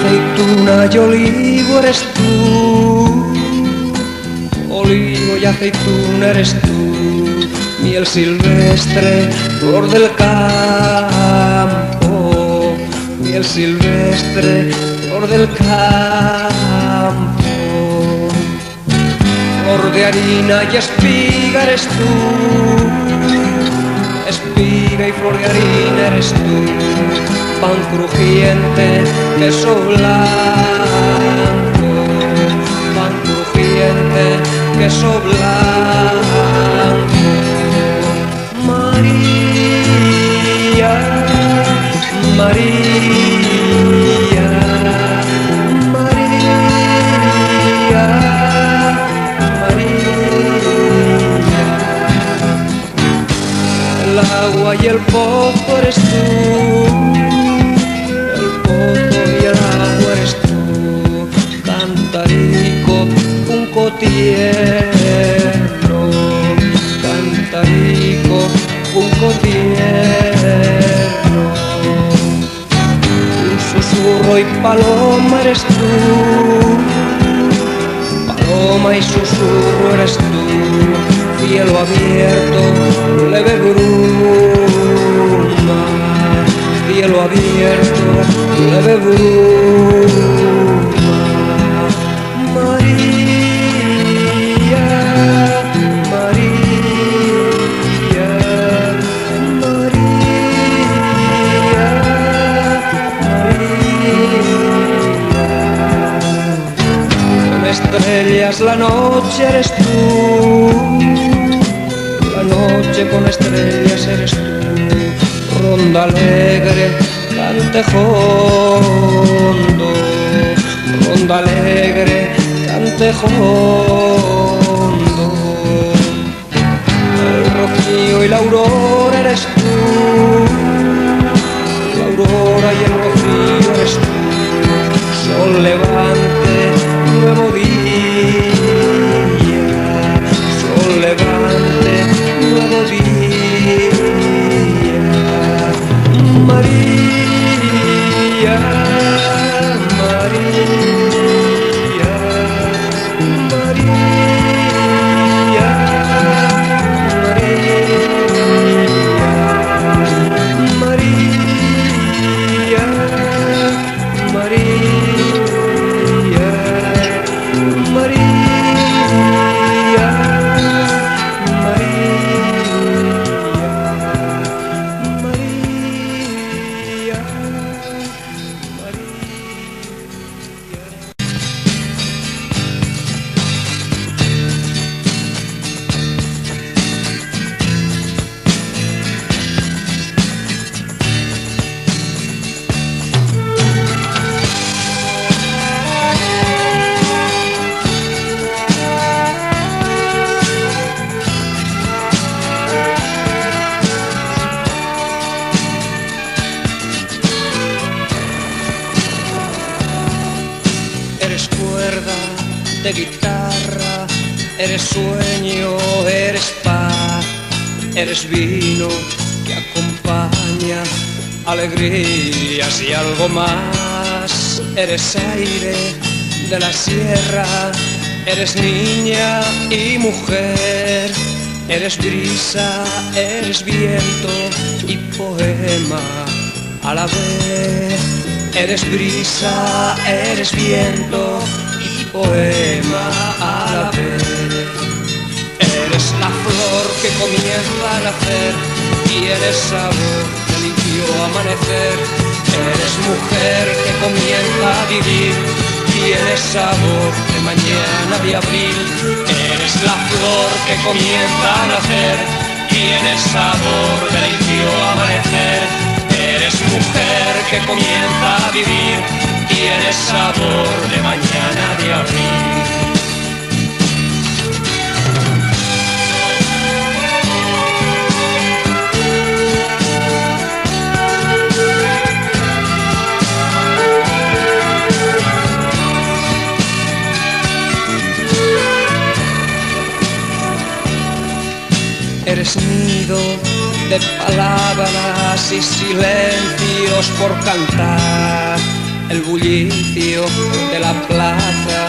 Aceituna y olivo eres tú, olivo y aceituna eres tú, miel silvestre, flor del campo, miel silvestre, flor del campo. Flor de harina y espiga eres tú, espiga y flor de harina eres tú, pan crujiente, queso blanco, pan crujiente, queso blanco. María, María, María, María. El agua y el pozo eres tú, el pozo y el agua eres tú, cantarico, junco tierno, cantarico, junco tierno. Un susurro y paloma eres tú, paloma y susurro eres tú, cielo abierto, leve bruma, cielo abierto, leve bruma. María, María, María, María. Con estrellas la noche eres tú, la noche con estrellas eres tú, ronda alegre, cantejondo, ronda alegre, cantejondo. El rocío y la aurora eres tú, la aurora y el rocío eres tú, sol levante, nuevo día, sol levante, nuevo día. María, María, María, María, María, María, María. Eres cuerda de guitarra, eres sueño, eres paz, eres vino que acompaña alegrías y algo más. Eres aire de la sierra, eres niña y mujer, eres brisa, eres viento y poema a la vez. Eres brisa, eres viento y poema a la vez. Eres la flor que comienza a nacer y eres sabor del limpio amanecer. Eres mujer que comienza a vivir y eres sabor de mañana de abril. Eres la flor que comienza a nacer y eres sabor del limpio amanecer. Eres mujer que comienza a vivir y eres sabor de mañana de abril. Eres nido de palabras y silencios por cantar, el bullicio de la plaza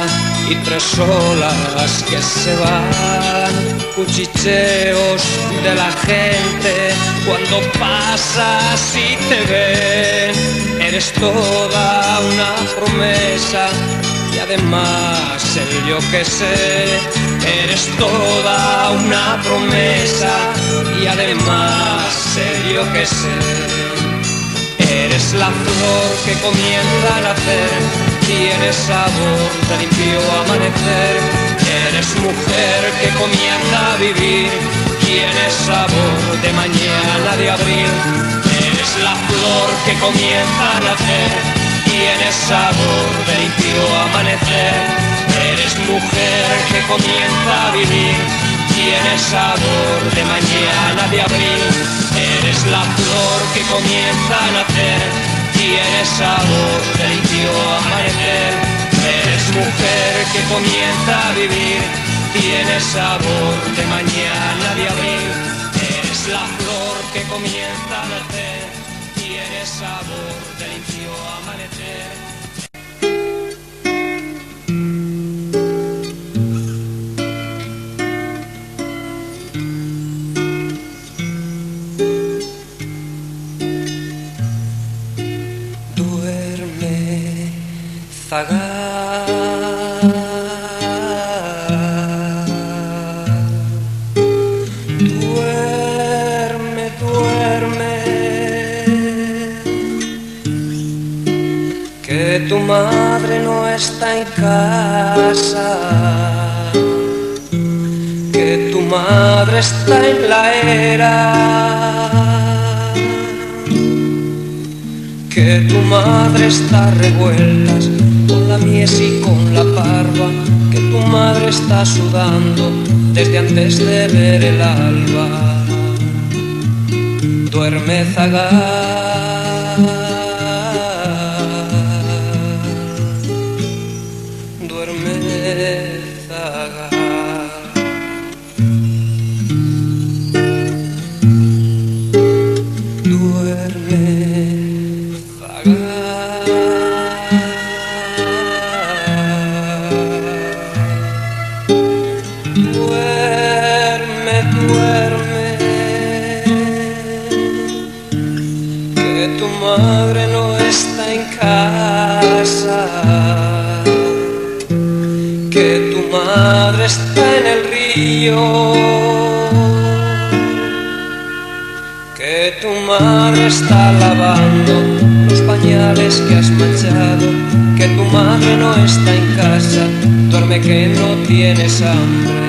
y tres olas que se van, cuchicheos de la gente cuando pasas y te ven. Eres toda una promesa y además el yo que sé. Eres toda una promesa y además el yo que sé. Eres la flor que comienza a nacer, tienes sabor de limpio amanecer. Eres mujer que comienza a vivir, tienes sabor de mañana de abril. Eres la flor que comienza a nacer, tienes sabor de limpio amanecer. Eres mujer que comienza a vivir, tienes sabor de mañana de abril. Eres la flor que comienza a nacer, tienes sabor de limpio amanecer. Eres mujer que comienza a vivir, tienes sabor de mañana de abril. Eres la flor que comienza a nacer, tienes sabor de limpio amanecer. Zagar, duerme, duerme, que tu madre no está en casa, que tu madre está en la era, que tu madre está revueltas con la mies y con la parva, que tu madre está sudando desde antes de ver el alba. Duerme, Zagar, duerme, Zagar. Tu madre no está en casa, que tu madre está en el río, que tu madre está lavando los pañales que has manchado, que tu madre no está en casa, duerme que no tienes hambre.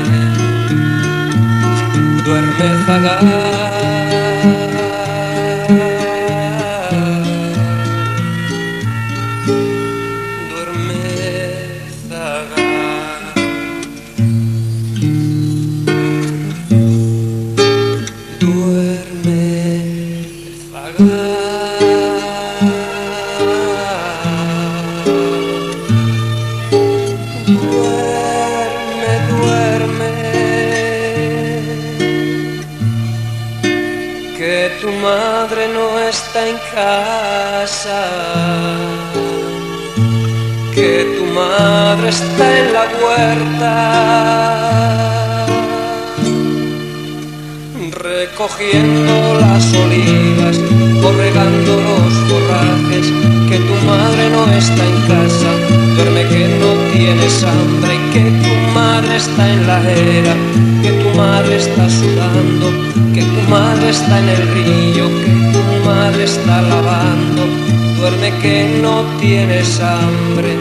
Duerme, Zagar. Que tu madre no está en casa, que tu madre está en la huerta, recogiendo las olivas o regando los forrajes, que tu madre no está en casa, duerme que no tienes hambre, que tu madre está en la era, que tu madre está sudando, que tu madre está en el río, que tu madre está lavando, duerme que no tienes hambre.